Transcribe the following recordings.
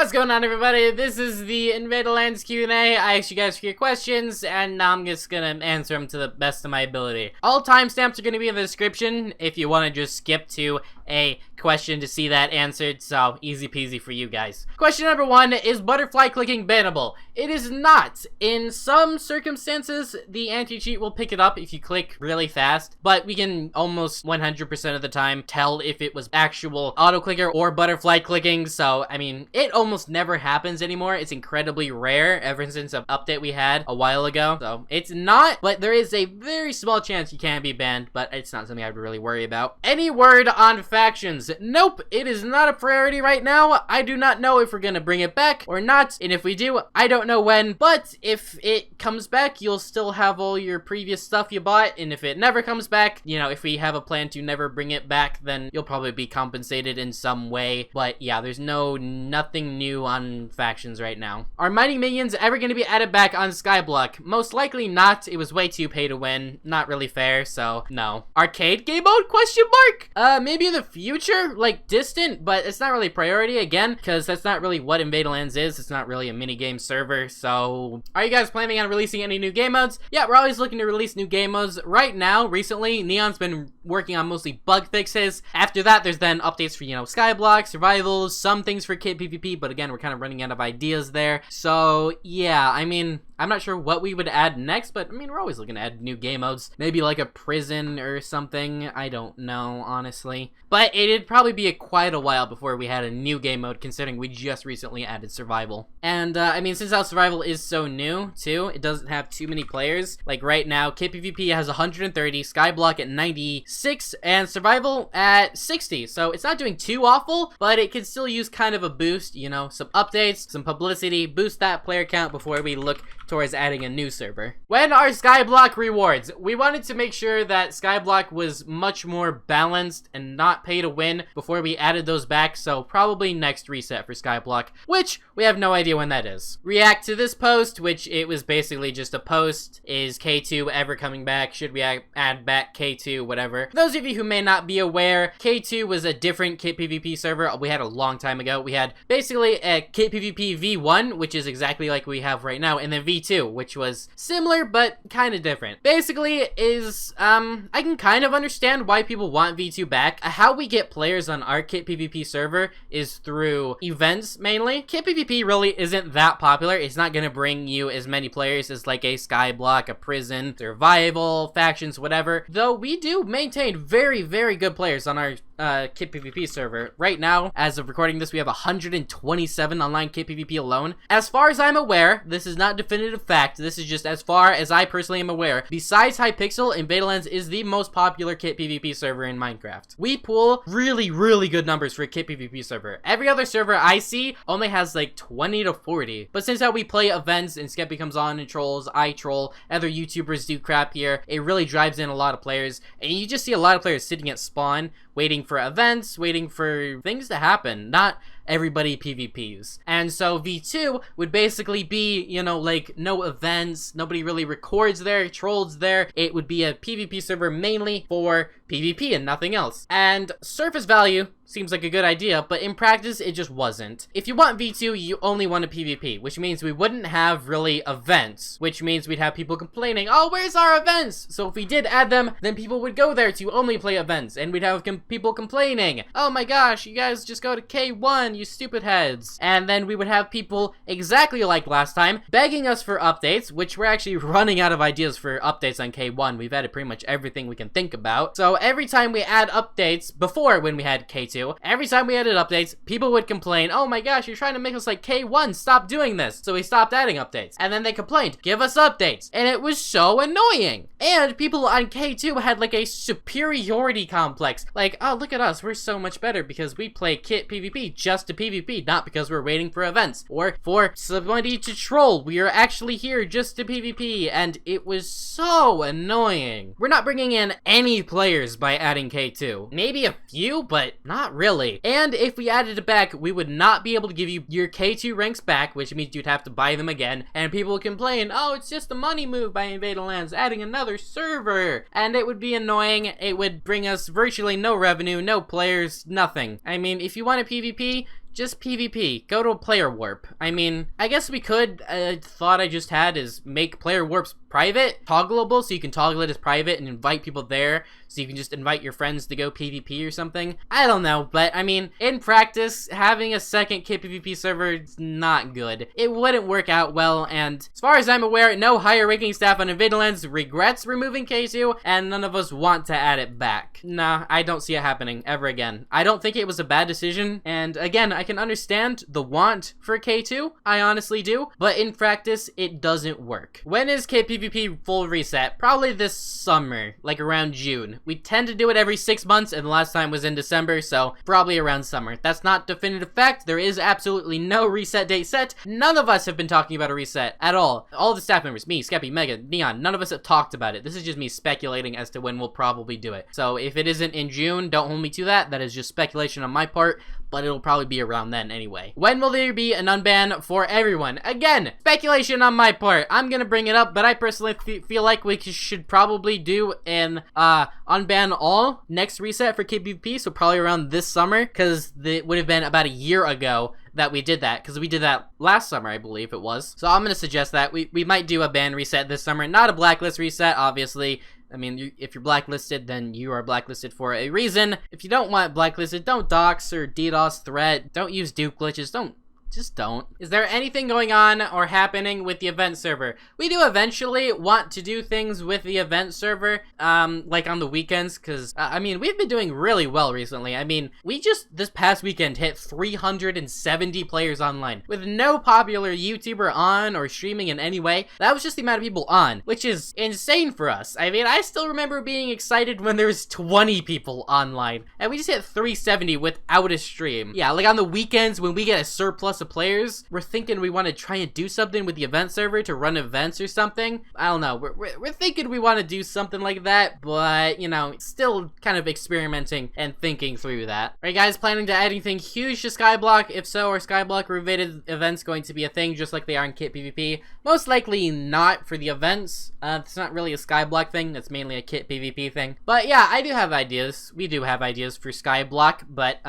What's going on, everybody? This is the Invaderlands Q&A. I asked you guys for your questions, and now I'm just gonna answer them to the best of my ability. All timestamps are gonna be in the description if you want to just skip to a question to see that answered, so easy peasy for you guys. Question number 1, is butterfly clicking banable? It is not. In some circumstances, the anti-cheat will pick it up if you click really fast, but we can almost 100% of the time tell if it was actual auto-clicker or butterfly clicking, so I mean, it almost never happens anymore. It's incredibly rare ever since an update we had a while ago, so it's not, but there is a very small chance you can be banned, but it's not something I would really worry about. Any word on factions? Nope, it is not a priority right now. I do not know if we're gonna bring it back or not, and if we do, I don't know when, but if it comes back, you'll still have all your previous stuff you bought, and if it never comes back, you know, if we have a plan to never bring it back, then you'll probably be compensated in some way, but yeah, there's nothing new on factions right now. Are mining minions ever gonna be added back on skyblock? Most likely not. It was way too pay to win, not really fair, so no. Arcade game mode, question mark? Maybe in the future, like distant, but it's not really priority again, because that's not really what Invaderlands is. It's not really a minigame server, so are you guys planning on releasing any new game modes? Yeah, we're always looking to release new game modes. Right now, recently, Neon's been working on mostly bug fixes. After that, there's then updates for, you know, skyblock, survivals, some things for Kitpvp, but again, we're kind of running out of ideas there. So yeah, I mean, I'm not sure what we would add next, but I mean, we're always looking to add new game modes. Maybe like a prison or something. I don't know, honestly. But it'd probably be quite a while before we had a new game mode, considering we just recently added survival. And I mean, since our survival is so new too, it doesn't have too many players. Like right now, Kitpvp has 130, skyblock at 96, and survival at 60. So it's not doing too awful, but it could still use kind of a boost, you know, some updates, some publicity, boost that player count before we look towards adding a new server. When are skyblock rewards? We wanted to make sure that skyblock was much more balanced and not pay to win before we added those back, so probably next reset for skyblock, which we have no idea when that is. React to this post, which it was basically just a post. Is K2 ever coming back? Should we add back K2? Whatever. For those of you who may not be aware, K2 was a different Kitpvp server we had a long time ago. We had basically a Kitpvp V1, which is exactly like we have right now, and then V2, which was similar but kind of different. Basically is, I can kind of understand why people want V2 back. How we get players on our Kitpvp server is through events mainly. Kitpvp really isn't that popular. It's not gonna bring you as many players as like a skyblock, a prison, survival, factions, whatever. Though we do maintain very, very good players on our Kitpvp server. Right now, as of recording this, we have 127 online Kitpvp alone. As far as I'm aware, this is not definitive fact, this is just as far as I personally am aware, besides Hypixel, Invaderlands is the most popular Kitpvp server in Minecraft. We pull really, really good numbers for a Kitpvp server. Every other server I see only has like 20 to 40. But since how we play events and Skeppy comes on and trolls, I troll, other YouTubers do crap here, it really drives in a lot of players. And you just see a lot of players sitting at spawn, waiting for events, waiting for things to happen. Not everybody PvPs. And so V2 would basically be, you know, like no events, nobody really records there, trolls there. It would be a PvP server mainly for PvP and nothing else. And surface value seems like a good idea, but in practice, it just wasn't. If you want V2, you only want a PvP, which means we wouldn't have really events, which means we'd have people complaining, oh, where's our events? So if we did add them, then people would go there to only play events, and we'd have people complaining, oh my gosh, you guys just go to K1, you stupid heads. And then we would have people exactly like last time, begging us for updates, which we're actually running out of ideas for updates on K1. We've added pretty much everything we can think about. So every time we add updates, before when we had K2, every time we added updates, people would complain, oh my gosh, you're trying to make us like K1, stop doing this. So we stopped adding updates. And then they complained, give us updates. And it was so annoying. And people on K2 had like a superiority complex. Like, oh, look at us, we're so much better because we play Kitpvp just to PvP, not because we're waiting for events or for somebody to troll. We are actually here just to PvP, and it was so annoying. We're not bringing in any players by adding K2. Maybe a few, but not really. And if we added it back, we would not be able to give you your K2 ranks back, which means you'd have to buy them again, and people would complain, oh, it's just a money move by Invaderlands, adding another server. And it would be annoying. It would bring us virtually no revenue, no players, nothing. I mean, if you want a PvP, just PvP. Go to a player warp. I mean, I guess we could, thought I just had is make player warps private, toggleable, so you can toggle it as private and invite people there, so you can just invite your friends to go PvP or something. I don't know, but I mean, in practice, having a second Kitpvp server is not good. It wouldn't work out well, and as far as I'm aware, no higher ranking staff on Invaderlands regrets removing K2, and none of us want to add it back. Nah, I don't see it happening ever again. I don't think it was a bad decision, and again, I can understand the want for K2, I honestly do, but in practice, it doesn't work. When is Kitpvp full reset? Probably this summer, like around June. We tend to do it every 6 months, and the last time was in December, so probably around summer. That's not definitive fact. There is absolutely no reset date set. None of us have been talking about a reset at all. All the staff members, me, Skeppy, Mega, Neon, none of us have talked about it. This is just me speculating as to when we'll probably do it. So if it isn't in June, don't hold me to that. That is just speculation on my part, but it'll probably be around then anyway. When will there be an unban for everyone? Again, speculation on my part. I'm gonna bring it up, but I personally feel like we should probably do an unban all next reset for Kitpvp, so probably around this summer, because it would have been about a year ago that we did that, because we did that last summer, I believe it was. So I'm gonna suggest that we might do a ban reset this summer, not a blacklist reset, obviously. I mean, if you're blacklisted, then you are blacklisted for a reason. If you don't want blacklisted, don't dox or DDoS threat. Don't use dupe glitches. Just don't. Is there anything going on or happening with the event server? We do eventually want to do things with the event server, like on the weekends, because, I mean, we've been doing really well recently. I mean, we just, this past weekend, hit 370 players online, with no popular YouTuber on or streaming in any way. That was just the amount of people on, which is insane for us. I mean, I still remember being excited when there was 20 people online, and we just hit 370 without a stream. Yeah, like on the weekends, when we get a surplus of players, we're thinking we want to try and do something with the event server to run events or something. I don't know, we're thinking we want to do something like that, but you know, still kind of experimenting and thinking through that. Are you guys planning to add anything huge to skyblock? If so, are skyblock related events going to be a thing just like they are in Kitpvp? Most likely not for the events. It's not really a skyblock thing, that's mainly a Kitpvp thing. But yeah, I do have ideas. We do have ideas for skyblock, but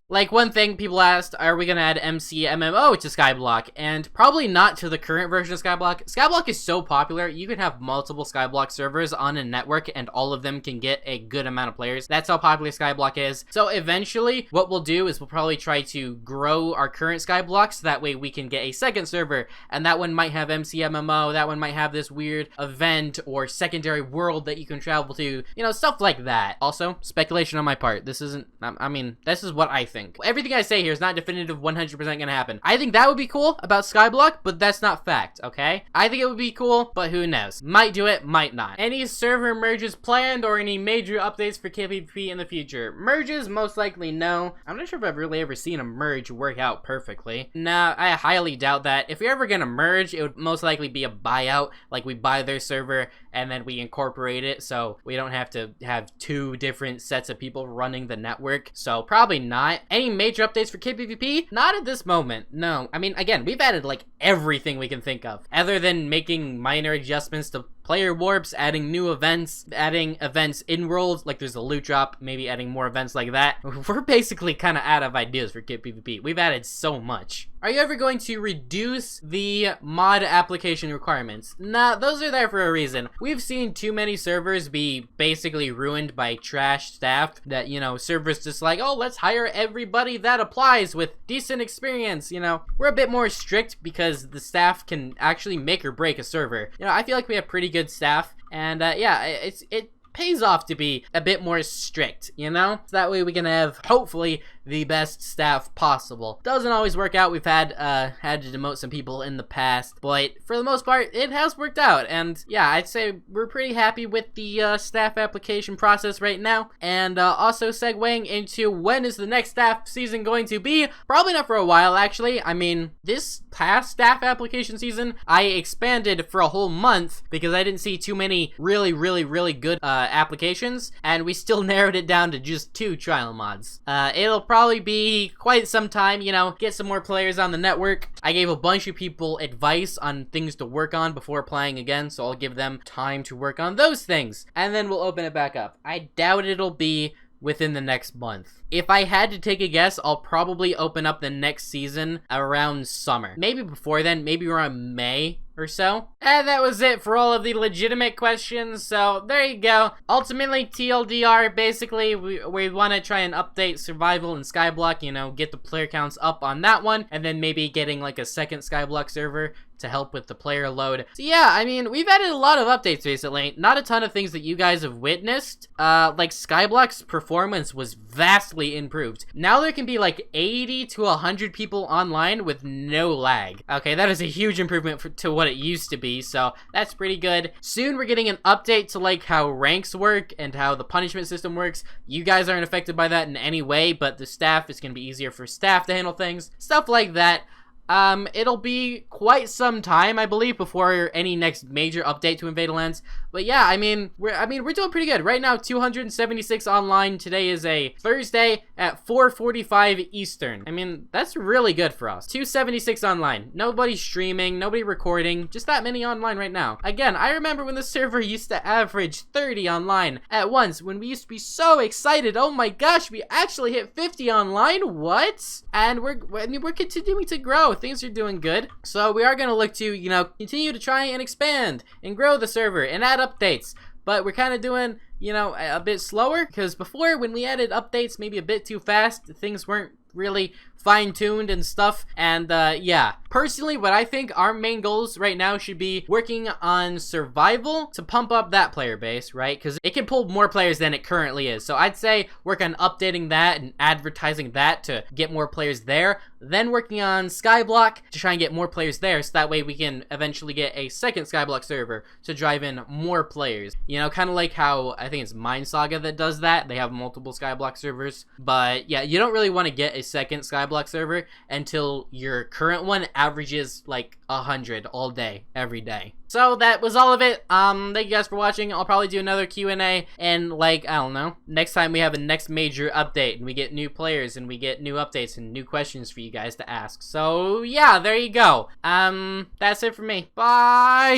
like, one thing people asked, are we gonna add MCMMO to Skyblock? And probably not to the current version of Skyblock. Skyblock is so popular, you can have multiple Skyblock servers on a network and all of them can get a good amount of players. That's how popular Skyblock is. So eventually, what we'll do is we'll probably try to grow our current Skyblock so that way we can get a second server. And that one might have MCMMO, that one might have this weird event or secondary world that you can travel to. You know, stuff like that. Also, speculation on my part. This isn't, I mean, this is what I think. Everything I say here is not definitive 100% gonna happen. I think that would be cool about Skyblock, but that's not fact, okay? I think it would be cool, but who knows? Might do it, might not. Any server merges planned or any major updates for Kitpvp in the future? Merges, most likely no. I'm not sure if I've really ever seen a merge work out perfectly. Nah, I highly doubt that. If we're ever gonna merge, it would most likely be a buyout, like we buy their server and then we incorporate it, so we don't have to have two different sets of people running the network, so probably not. Any major updates for Kitpvp? Not at this moment, no. I mean, again, we've added like everything we can think of, other than making minor adjustments to player warps, adding new events, adding events in worlds, like there's a loot drop, maybe adding more events like that. We're basically kind of out of ideas for Kitpvp. We've added so much. Are you ever going to reduce the mod application requirements? Nah, those are there for a reason. We've seen too many servers be basically ruined by trash staff that, you know, servers just like, oh, let's hire everybody that applies with decent experience, you know. We're a bit more strict because the staff can actually make or break a server. You know, I feel like we have pretty good staff, and yeah, it pays off to be a bit more strict, you know? So that way we can have, hopefully, the best staff possible. Doesn't always work out. We've had to demote some people in the past, but for the most part, it has worked out. And yeah, I'd say we're pretty happy with the staff application process right now. And also segueing into when is the next staff season going to be? Probably not for a while, actually. I mean, this past staff application season, I expanded for a whole month because I didn't see too many really good applications, and we still narrowed it down to just 2 trial mods. It'll probably be quite some time, you know, get some more players on the network. I gave a bunch of people advice on things to work on before playing again, so I'll give them time to work on those things, and then we'll open it back up. I doubt it'll be within the next month. If I had to take a guess, I'll probably open up the next season around summer. Maybe before then, maybe around May or so. And that was it for all of the legitimate questions, so there you go. Ultimately, TLDR, basically, we want to try and update Survival and Skyblock, you know, get the player counts up on that one, and then maybe getting like a second Skyblock server to help with the player load. So yeah, I mean, we've added a lot of updates recently. Not a ton of things that you guys have witnessed. Like Skyblock's performance was vastly improved. Now there can be like 80 to 100 people online with no lag. Okay, that is a huge improvement to what it used to be, so that's pretty good. Soon we're getting an update to like how ranks work and how the punishment system works. You guys aren't affected by that in any way, but the staff, is gonna be easier for staff to handle things. Stuff like that. It'll be quite some time, I believe, before any next major update to Invade Lands. But yeah, I mean, we're doing pretty good. Right now, 276 online. Today is a Thursday at 4:45 Eastern. I mean, that's really good for us. 276 online. Nobody streaming, nobody recording, just that many online right now. Again, I remember when the server used to average 30 online at once, when we used to be so excited. Oh my gosh, we actually hit 50 online? What? And we're continuing to grow. Things are doing good. So we are going to look to, you know, continue to try and expand and grow the server and add updates. But we're kind of doing, you know, a bit slower, because before, when we added updates maybe a bit too fast, things weren't really fine-tuned and stuff. And yeah, personally, what I think our main goals right now should be working on Survival to pump up that player base, right? Because it can pull more players than it currently is. So I'd say work on updating that and advertising that to get more players there. Then working on Skyblock to try and get more players there, so that way we can eventually get a second Skyblock server to drive in more players. You know, kind of like how I think it's Mind Saga that does that. They have multiple Skyblock servers. But yeah, you don't really want to get a second Skyblock server until your current one averages like 100 all day, every day. So that was all of it. Thank you guys for watching. I'll probably do another Q&A, and like, I don't know, next time we have a next major update and we get new players and we get new updates and new questions for you guys to ask. So yeah, there you go. That's it for me. Bye!